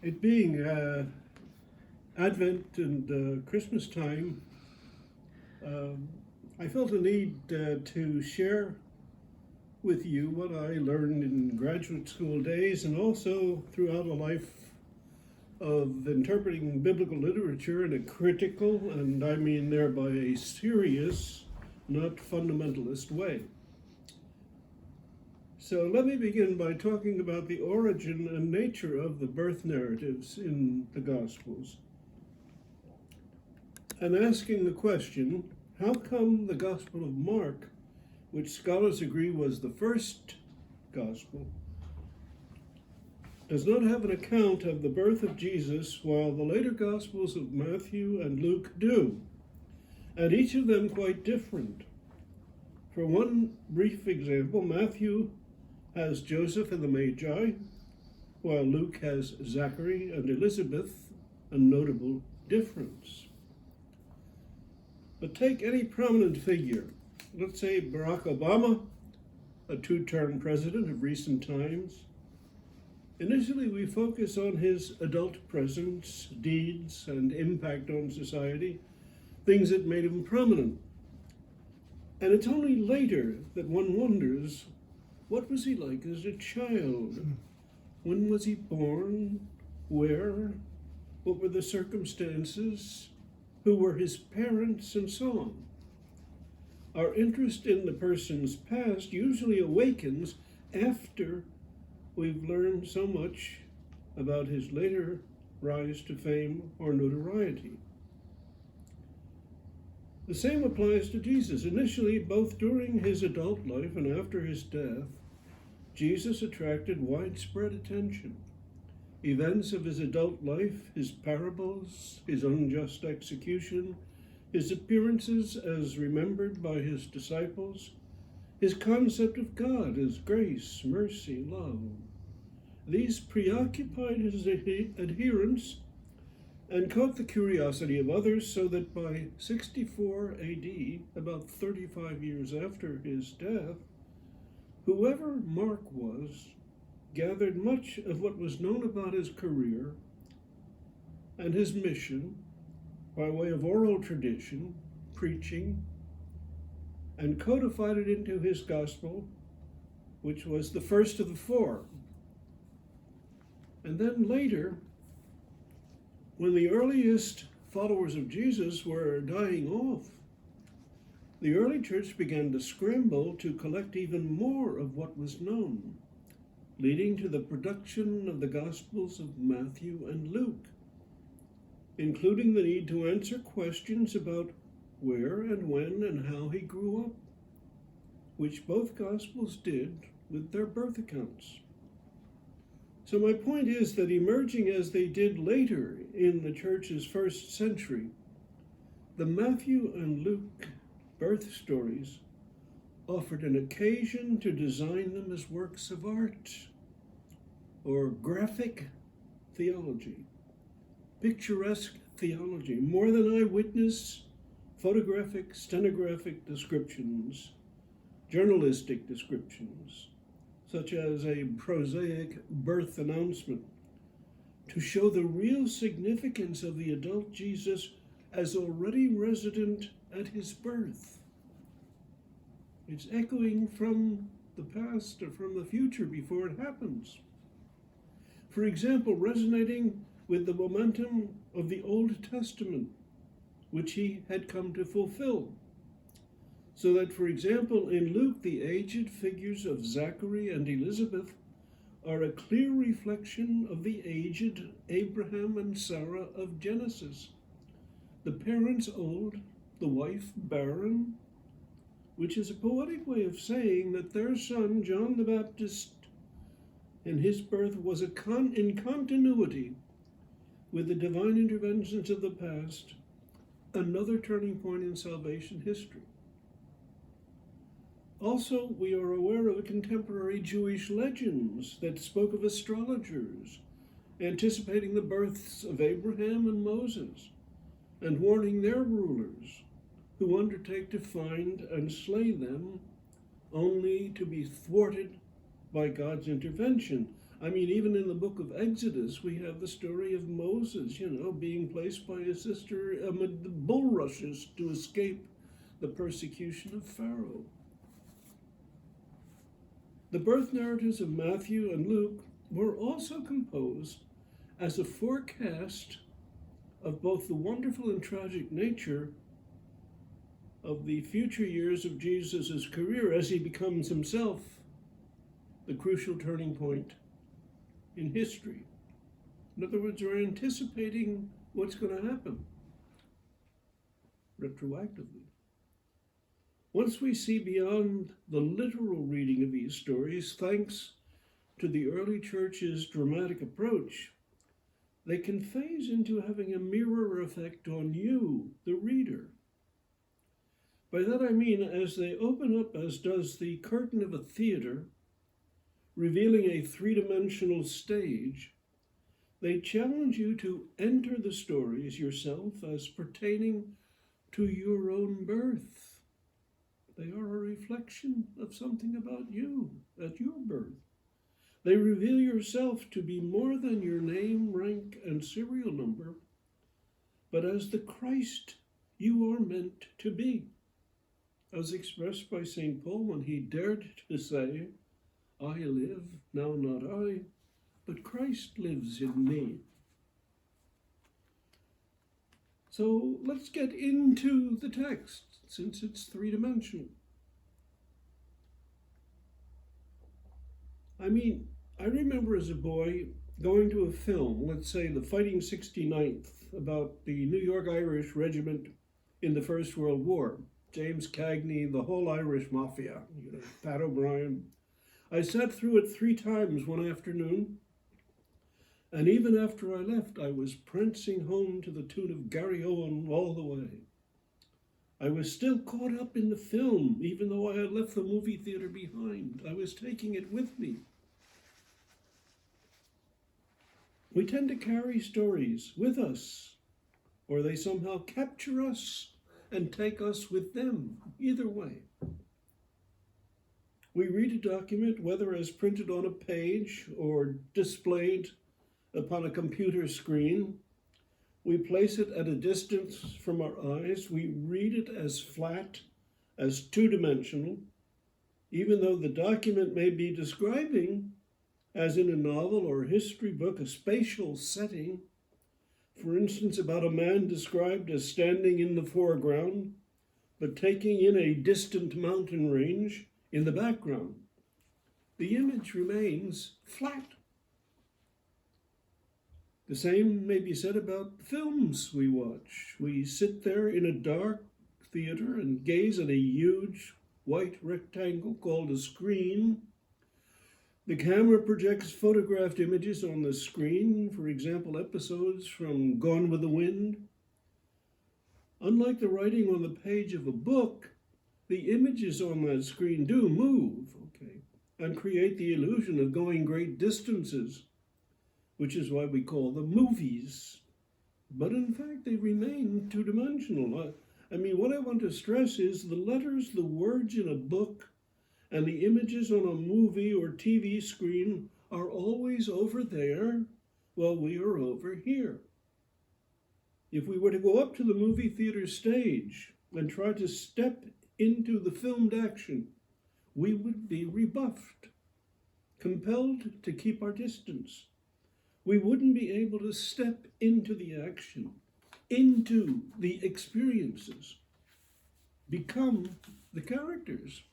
It being Advent and Christmas time, um, I felt a need to share with you what I learned in graduate school days and also throughout a life of interpreting biblical literature in a critical, and I mean thereby a serious, not fundamentalist way. So let me begin by talking about the origin and nature of the birth narratives in the Gospels, and asking the question, how come the Gospel of Mark, which scholars agree was the first Gospel, does not have an account of the birth of Jesus, while the later Gospels of Matthew and Luke do, and each of them quite different. For one brief example, Matthew has Joseph and the Magi, while Luke has Zachary and Elizabeth, a notable difference. But take any prominent figure, let's say Barack Obama, a two-term president of recent times. Initially, we focus on his adult presence, deeds, and impact on society, things that made him prominent. And it's only later that one wonders, what was he like as a child? When was he born? Where? What were the circumstances? Who were his parents? And so on. Our interest in the person's past usually awakens after we've learned so much about his later rise to fame or notoriety. The same applies to Jesus. Initially, both during his adult life and after his death, Jesus attracted widespread attention. Events of his adult life, his parables, his unjust execution, his appearances as remembered by his disciples, his concept of God as grace, mercy, love. These preoccupied his adherents and caught the curiosity of others, so that by 64 AD, about 35 years after his death, whoever Mark was gathered much of what was known about his career and his mission by way of oral tradition, preaching, and codified it into his gospel, which was the first of the four. And then later, when the earliest followers of Jesus were dying off, the early church began to scramble to collect even more of what was known, leading to the production of the Gospels of Matthew and Luke, including the need to answer questions about where and when and how he grew up, which both Gospels did with their birth accounts. So my point is that emerging as they did later in the church's first century, the Matthew and Luke birth stories offered an occasion to design them as works of art or graphic theology, picturesque theology, more than eyewitness, photographic, stenographic descriptions, journalistic descriptions, such as a prosaic birth announcement, to show the real significance of the adult Jesus as already resident at his birth. It's echoing from the past or from the future before it happens. For example, resonating with the momentum of the Old Testament, which he had come to fulfill. So that, for example, in Luke, the aged figures of Zachary and Elizabeth are a clear reflection of the aged Abraham and Sarah of Genesis. The parents old, the wife barren, which is a poetic way of saying that their son, John the Baptist, in his birth was in continuity with the divine interventions of the past, another turning point in salvation history. Also, we are aware of contemporary Jewish legends that spoke of astrologers anticipating the births of Abraham and Moses and warning their rulers who undertake to find and slay them only to be thwarted by God's intervention. I mean, even in the book of Exodus, we have the story of Moses, being placed by his sister amid the bulrushes to escape the persecution of Pharaoh. The birth narratives of Matthew and Luke were also composed as a forecast of both the wonderful and tragic nature of the future years of Jesus' career as he becomes himself the crucial turning point in history. In other words, we're anticipating what's going to happen retroactively. Once we see beyond the literal reading of these stories, thanks to the early church's dramatic approach, they can phase into having a mirror effect on you, the reader. By that I mean, as they open up, as does the curtain of a theater, revealing a three-dimensional stage, they challenge you to enter the stories yourself as pertaining to your own birth. They are a reflection of something about you at your birth. They reveal yourself to be more than your name, rank, and serial number, but as the Christ you are meant to be, as expressed by St. Paul when he dared to say, "I live, now not I, but Christ lives in me." So let's get into the text, since it's three-dimensional. I remember as a boy going to a film, let's say The Fighting 69th, about the New York Irish Regiment in the First World War. James Cagney, the whole Irish mafia, Pat O'Brien. I sat through it 3 times one afternoon, and even after I left, I was prancing home to the tune of Gary Owen all the way. I was still caught up in the film, even though I had left the movie theater behind. I was taking it with me. We tend to carry stories with us, or they somehow capture us and take us with them, either way. We read a document, whether as printed on a page or displayed upon a computer screen. We place it at a distance from our eyes. We read it as flat, as two-dimensional, even though the document may be describing, as in a novel or history book, a spatial setting. For instance, about a man described as standing in the foreground, but taking in a distant mountain range in the background. The image remains flat. The same may be said about films we watch. We sit there in a dark theater and gaze at a huge white rectangle called a screen. The camera projects photographed images on the screen, for example, episodes from Gone with the Wind. Unlike the writing on the page of a book, the images on that screen do move, and create the illusion of going great distances, which is why we call them movies. But in fact, they remain two-dimensional. What I want to stress is the letters, the words in a book, and the images on a movie or TV screen are always over there while we are over here. If we were to go up to the movie theater stage and try to step into the filmed action, we would be rebuffed, compelled to keep our distance. We wouldn't be able to step into the action, into the experiences, become the characters.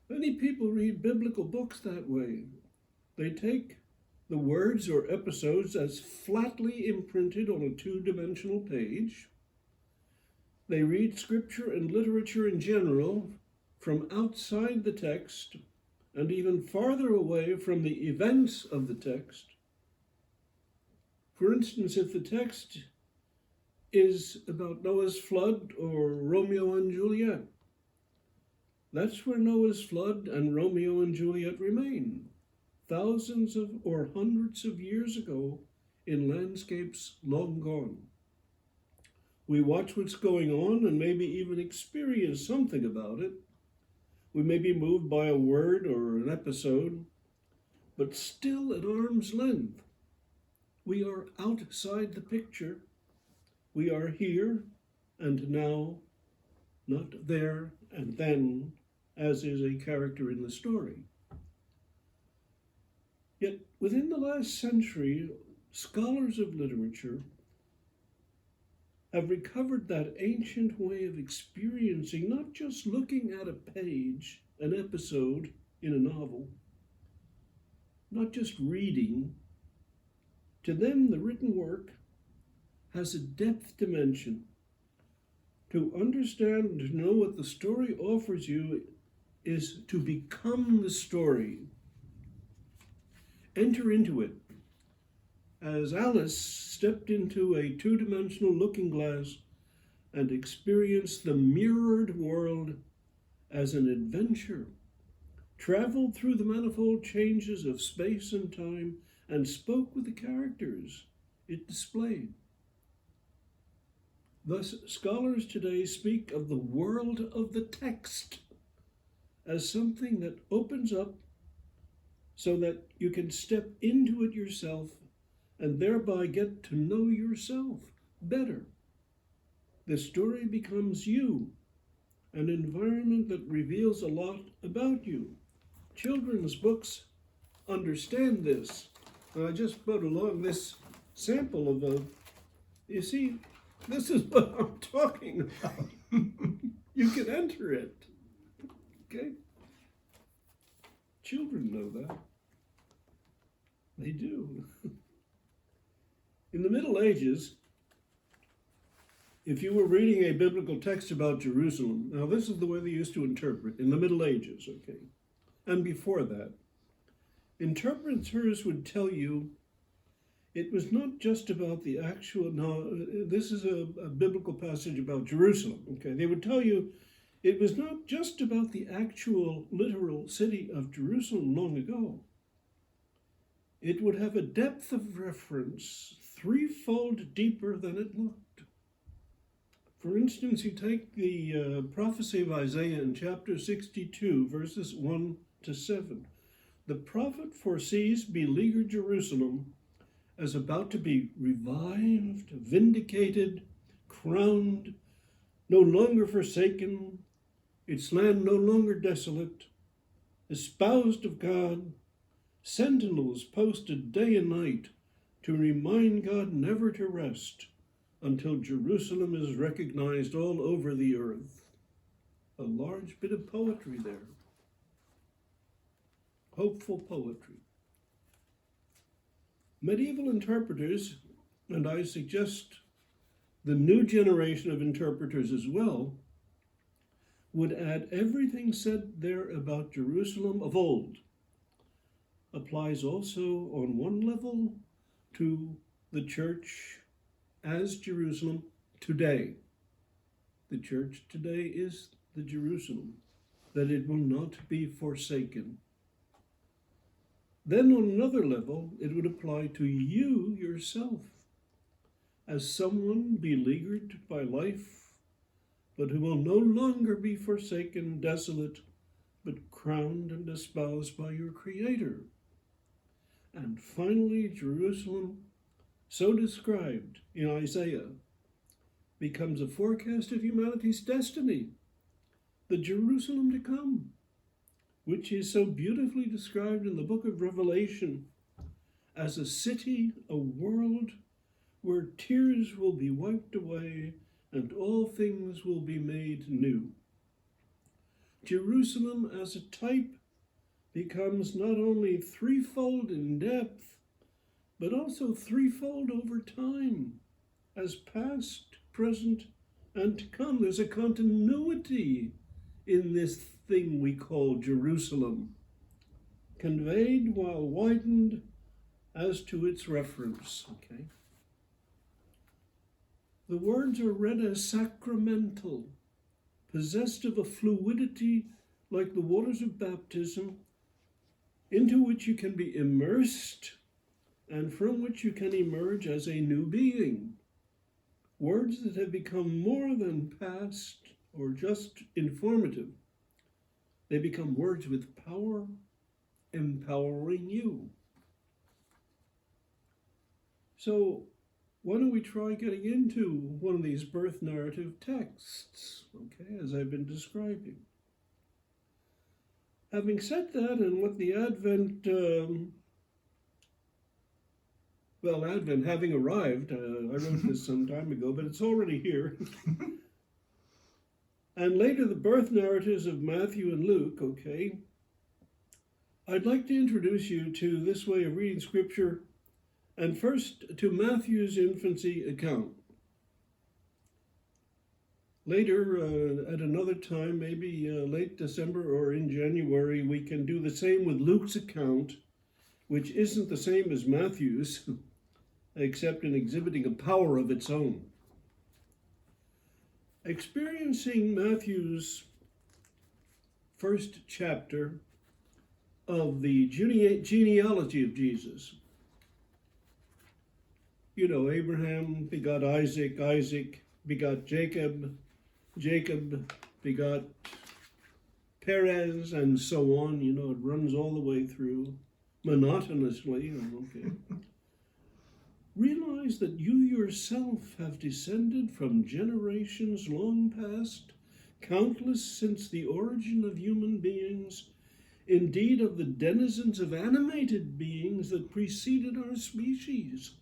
Many people read biblical books that way. They take the words or episodes as flatly imprinted on a two-dimensional page. They read scripture and literature in general from outside the text and even farther away from the events of the text. For instance, if the text is about Noah's flood or Romeo and Juliet, that's where Noah's flood and Romeo and Juliet remain, thousands of or hundreds of years ago in landscapes long gone. We watch what's going on and maybe even experience something about it, We may be moved by a word or an episode, but still at arm's length. We are outside the picture. We are here and now, not there and then, as is a character in the story. Yet within the last century, scholars of literature have recovered that ancient way of experiencing, not just looking at a page, an episode in a novel, not just reading. To them, the written work has a depth dimension. To understand and to know what the story offers you is to become the story. Enter into it. As Alice stepped into a two-dimensional looking glass and experienced the mirrored world as an adventure, traveled through the manifold changes of space and time, and spoke with the characters it displayed. Thus, scholars today speak of the world of the text as something that opens up so that you can step into it yourself and thereby get to know yourself better. The story becomes you, an environment that reveals a lot about you. Children's books understand this. I just put along this sample of you see, this is what I'm talking about. You can enter it. Okay? Children know that. They do. In the Middle Ages, if you were reading a biblical text about Jerusalem, now this is the way they used to interpret in the Middle Ages, okay? And before that, interpreters would tell you it was not just about the actual, now this is a biblical passage about Jerusalem, okay? They would tell you it was not just about the actual literal city of Jerusalem long ago. It would have a depth of reference threefold deeper than it looked. For instance, you take the prophecy of Isaiah in chapter 62, verses 1 to 7. The prophet foresees beleaguered Jerusalem as about to be revived, vindicated, crowned, no longer forsaken, its land no longer desolate, espoused of God, sentinels posted day and night to remind God never to rest until Jerusalem is recognized all over the earth. A large bit of poetry there. Hopeful poetry. Medieval interpreters, and I suggest the new generation of interpreters as well, would add everything said there about Jerusalem of old applies also on one level to the church as Jerusalem today. The church today is the Jerusalem, that it will not be forsaken. Then on another level, it would apply to you yourself as someone beleaguered by life, but who will no longer be forsaken, desolate, but crowned and espoused by your Creator. And finally, Jerusalem, so described in Isaiah, becomes a forecast of humanity's destiny, the Jerusalem to come, which is so beautifully described in the book of Revelation as a city, a world where tears will be wiped away and all things will be made new. Jerusalem as a type becomes not only threefold in depth, but also threefold over time, as past, present, and to come. There's a continuity in this thing we call Jerusalem, conveyed while widened as to its reference, okay? The words are read as sacramental, possessed of a fluidity like the waters of baptism, into which you can be immersed and from which you can emerge as a new being. Words that have become more than past or just informative. They become words with power, empowering you. So why don't we try getting into one of these birth narrative texts, okay, as I've been describing. Having said that, and what the Advent, Advent having arrived, I wrote this some time ago, but it's already here. And later the birth narratives of Matthew and Luke, okay, I'd like to introduce you to this way of reading Scripture, and first to Matthew's infancy account. Later, at another time, maybe late December or in January, we can do the same with Luke's account, which isn't the same as Matthew's, except in exhibiting a power of its own. Experiencing Matthew's first chapter of the genealogy of Jesus. You know, Abraham begot Isaac, Isaac begot Jacob, Jacob begot Perez, and so on. You know, it runs all the way through monotonously. Okay. Realize that you yourself have descended from generations long past, countless since the origin of human beings, indeed of the denizens of animated beings that preceded our species.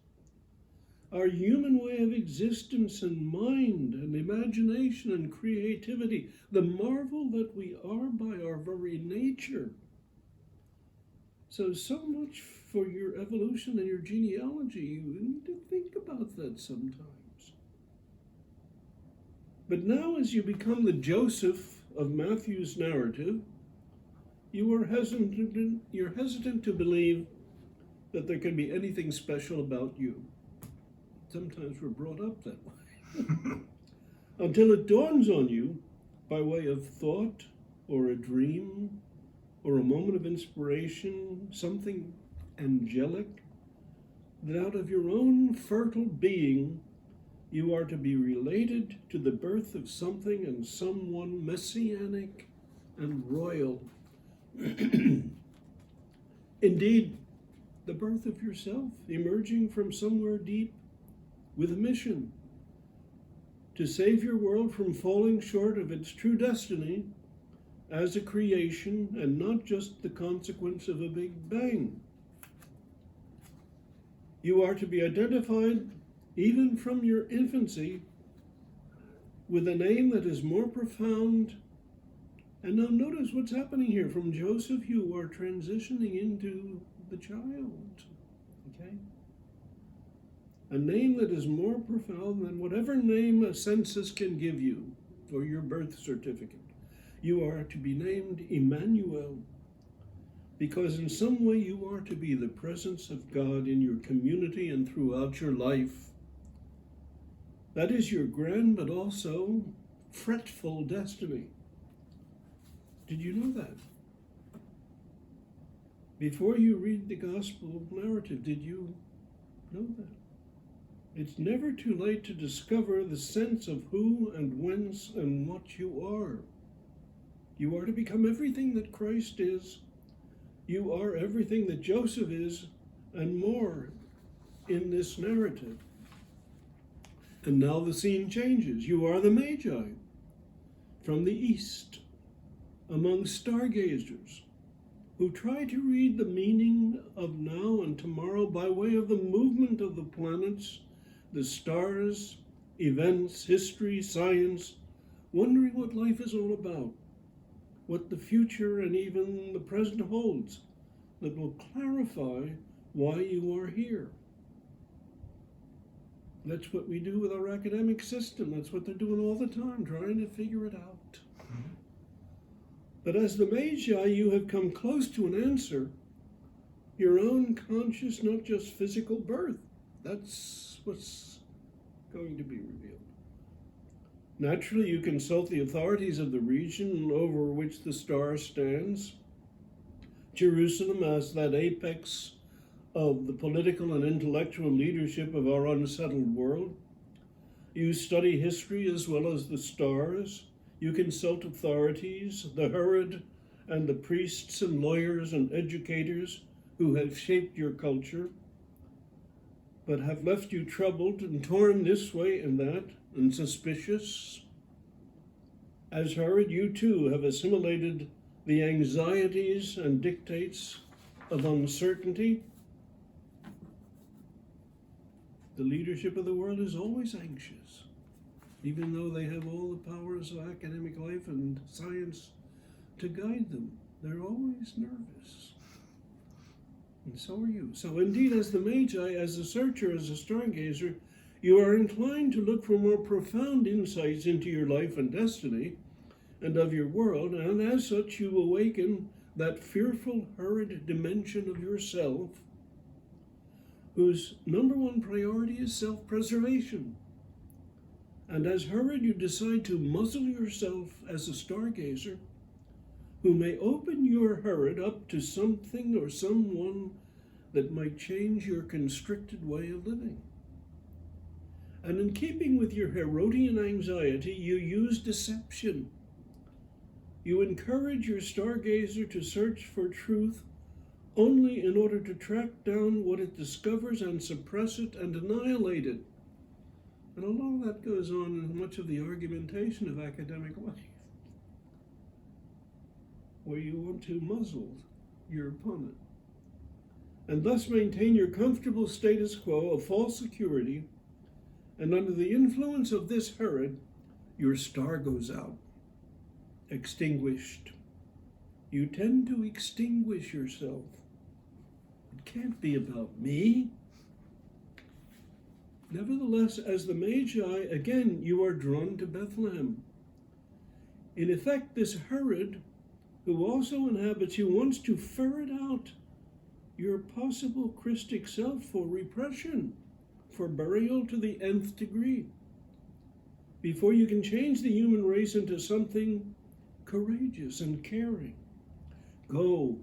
Our human way of existence and mind and imagination and creativity, the marvel that we are by our very nature. So much for your evolution and your genealogy. You need to think about that sometimes. But now as you become the Joseph of Matthew's narrative, you're hesitant to believe that there can be anything special about you. Sometimes we're brought up that way. Until it dawns on you by way of thought or a dream or a moment of inspiration, something angelic, that out of your own fertile being you are to be related to the birth of something and someone messianic and royal. Indeed, the birth of yourself, emerging from somewhere deep with a mission to save your world from falling short of its true destiny as a creation and not just the consequence of a big bang. You are to be identified, even from your infancy, with a name that is more profound. And now notice what's happening here. From Joseph, you are transitioning into the child, okay? A name that is more profound than whatever name a census can give you, or your birth certificate. You are to be named Emmanuel, because in some way you are to be the presence of God in your community and throughout your life. That is your grand but also fretful destiny. Did you know that? Before you read the gospel narrative, did you know that? It's never too late to discover the sense of who and whence and what you are. You are to become everything that Christ is. You are everything that Joseph is and more in this narrative. And now the scene changes. You are the Magi from the east, among stargazers who try to read the meaning of now and tomorrow by way of the movement of the planets, the stars, events, history, science, wondering what life is all about, what the future and even the present holds that will clarify why you are here. That's what we do with our academic system. That's what they're doing all the time, trying to figure it out. But as the Magi, you have come close to an answer, your own conscious, not just physical birth. That's what's going to be revealed. Naturally, you consult the authorities of the region over which the star stands. Jerusalem as that apex of the political and intellectual leadership of our unsettled world. You study history as well as the stars. You consult authorities, the Herod and the priests and lawyers and educators who have shaped your culture, but have left you troubled and torn this way and that and suspicious? As Herod, you too have assimilated the anxieties and dictates of uncertainty. The leadership of the world is always anxious, even though they have all the powers of academic life and science to guide them. They're always nervous. And so are you. So indeed, as the Magi, as a searcher, as a stargazer, you are inclined to look for more profound insights into your life and destiny and of your world, and as such you awaken that fearful, hurried dimension of yourself whose number one priority is self-preservation. And as Herod, you decide to muzzle yourself as a stargazer who may open your Herod up to something or someone that might change your constricted way of living. And in keeping with your Herodian anxiety, you use deception. You encourage your stargazer to search for truth only in order to track down what it discovers and suppress it and annihilate it. And a lot of that goes on in much of the argumentation of academic life, where you want to muzzle your opponent and thus maintain your comfortable status quo of false security. And under the influence of this Herod, your star goes out, extinguished. You tend to extinguish yourself. It can't be about me. Nevertheless, as the Magi, again, you are drawn to Bethlehem. In effect, this Herod, who also inhabits you, wants to ferret out your possible Christic self for repression, for burial to the nth degree, before you can change the human race into something courageous and caring. Go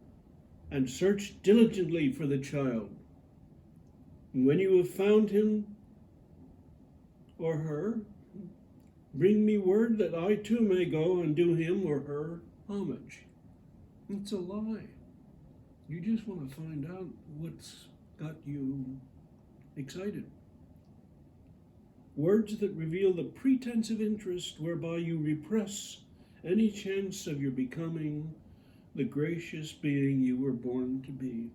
and search diligently for the child. And when you have found him or her, bring me word that I too may go and do him or her homage. It's a lie. You just want to find out what's got you excited. Words that reveal the pretense of interest whereby you repress any chance of your becoming the gracious being you were born to be.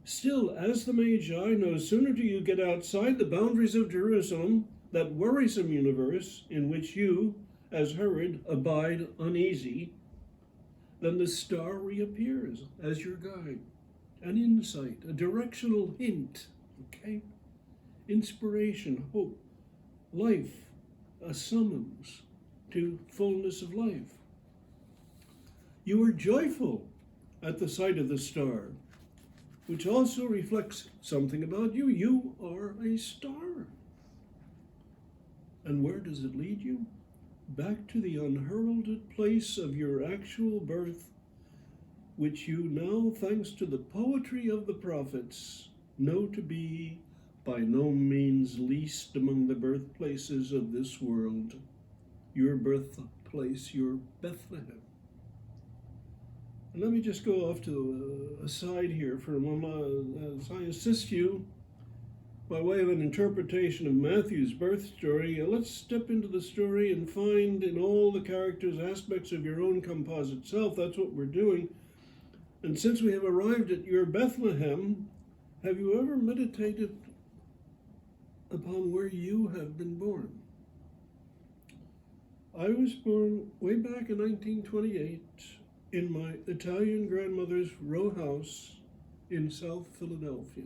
Still, as the Magi, no sooner do you get outside the boundaries of Jerusalem, that worrisome universe in which you, as Herod, abide uneasy, then the star reappears as your guide, an insight, a directional hint, okay? Inspiration, hope, life, a summons to fullness of life. You are joyful at the sight of the star, which also reflects something about you. You are a star. And where does it lead you? Back to the unheralded place of your actual birth, which you now, thanks to the poetry of the prophets, know to be by no means least among the birthplaces of this world. Your birthplace, your Bethlehem. And let me just go off to a side here for a moment. As I assist you by way of an interpretation of Matthew's birth story, let's step into the story and find in all the characters aspects of your own composite self. That's what we're doing. And since we have arrived at your Bethlehem, have you ever meditated upon where you have been born? I was born way back in 1928 in my Italian grandmother's row house in South Philadelphia,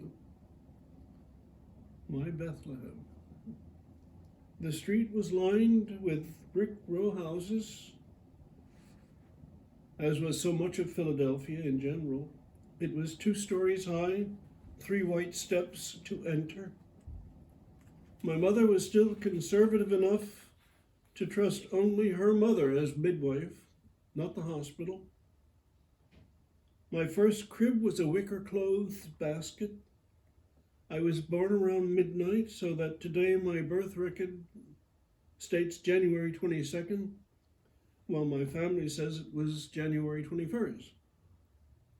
my Bethlehem. The street was lined with brick row houses, as was so much of Philadelphia in general. It was 2 stories high, 3 white steps to enter. My mother was still conservative enough to trust only her mother as midwife, not the hospital. My first crib was a wicker-clothed basket. I was born around midnight, so that today my birth record states January 22nd. Well, my family says it was January 21st,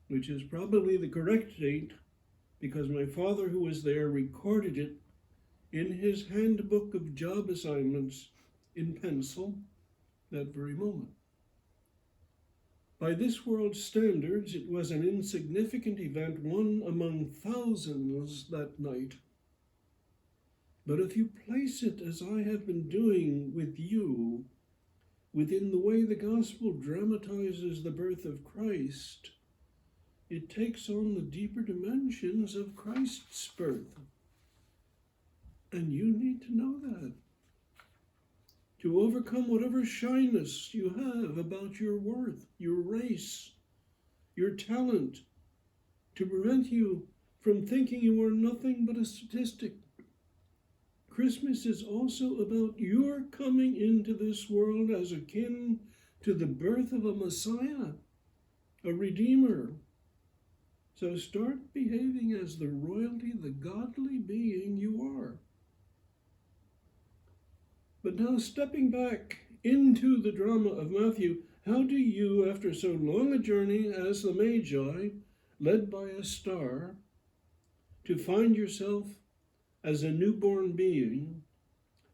which is probably the correct date because my father, who was there, recorded it in his handbook of job assignments in pencil that very moment. By this world's standards, it was an insignificant event, one among thousands that night. But if you place it, as I have been doing with you, within the way the gospel dramatizes the birth of Christ, it takes on the deeper dimensions of Christ's birth. And you need to know that. To overcome whatever shyness you have about your worth, your race, your talent, to prevent you from thinking you are nothing but a statistic. Christmas is also about your coming into this world as akin to the birth of a Messiah, a Redeemer. So start behaving as the royalty, the godly being you are. But now, stepping back into the drama of Matthew, how do you, after so long a journey as the Magi, led by a star, to find yourself as a newborn being,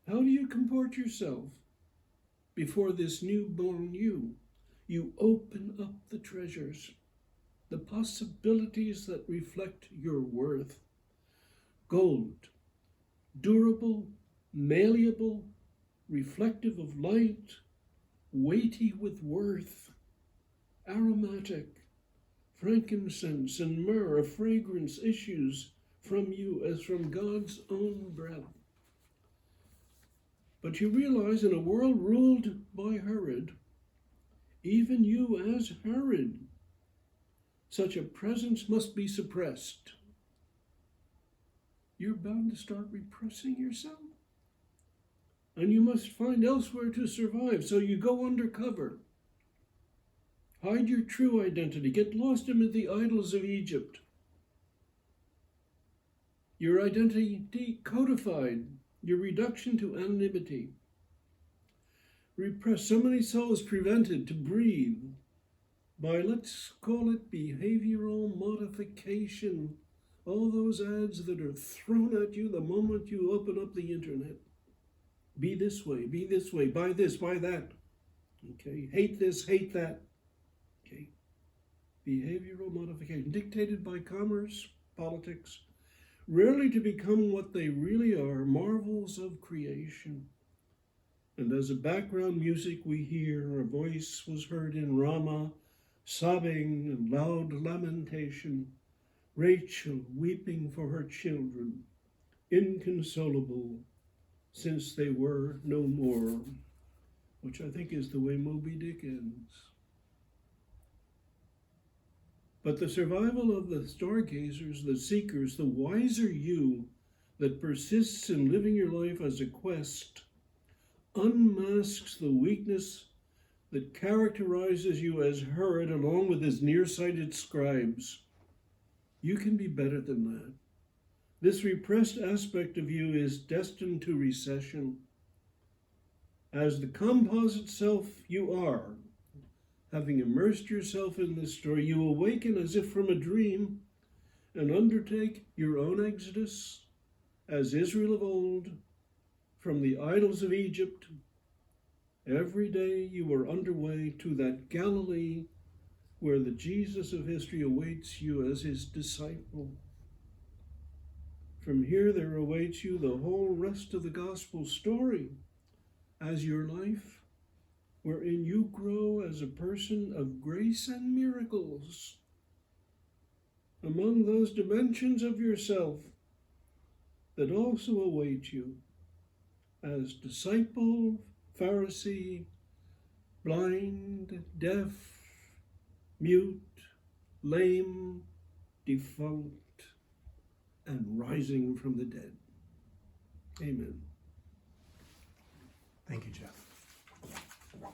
how do you comport yourself before this newborn you? You open up the treasures, the possibilities that reflect your worth. Gold, durable, malleable, reflective of light, weighty with worth, aromatic, frankincense and myrrh, a fragrance issues from you as from God's own breath. But you realize in a world ruled by Herod, even you as Herod, such a presence must be suppressed. You're bound to start repressing yourself. And you must find elsewhere to survive, so you go undercover. Hide your true identity. Get lost amid the idols of Egypt. Your identity codified, your reduction to anonymity. Repressed, so many souls prevented to breathe by, let's call it, behavioral modification. All those ads that are thrown at you the moment you open up the internet. Be this way, buy this, buy that. Okay, hate this, hate that. Okay, behavioral modification, dictated by commerce, politics, rarely to become what they really are, marvels of creation. And as a background music we hear, a voice was heard in Ramah, sobbing and loud lamentation, Rachel weeping for her children, inconsolable, since they were no more, which I think is the way Moby Dick ends. But the survival of the stargazers, the seekers, the wiser you that persists in living your life as a quest, unmasks the weakness that characterizes you as Herod along with his nearsighted scribes. You can be better than that. This repressed aspect of you is destined to recession. As the composite self you are, having immersed yourself in this story, you awaken as if from a dream and undertake your own exodus as Israel of old from the idols of Egypt. Every day you are underway to that Galilee where the Jesus of history awaits you as his disciple. From here there awaits you the whole rest of the gospel story as your life, wherein you grow as a person of grace and miracles. Among those dimensions of yourself that also await you as disciple, Pharisee, blind, deaf, mute, lame, defunct, and rising from the dead. Amen. Thank you, Geoff.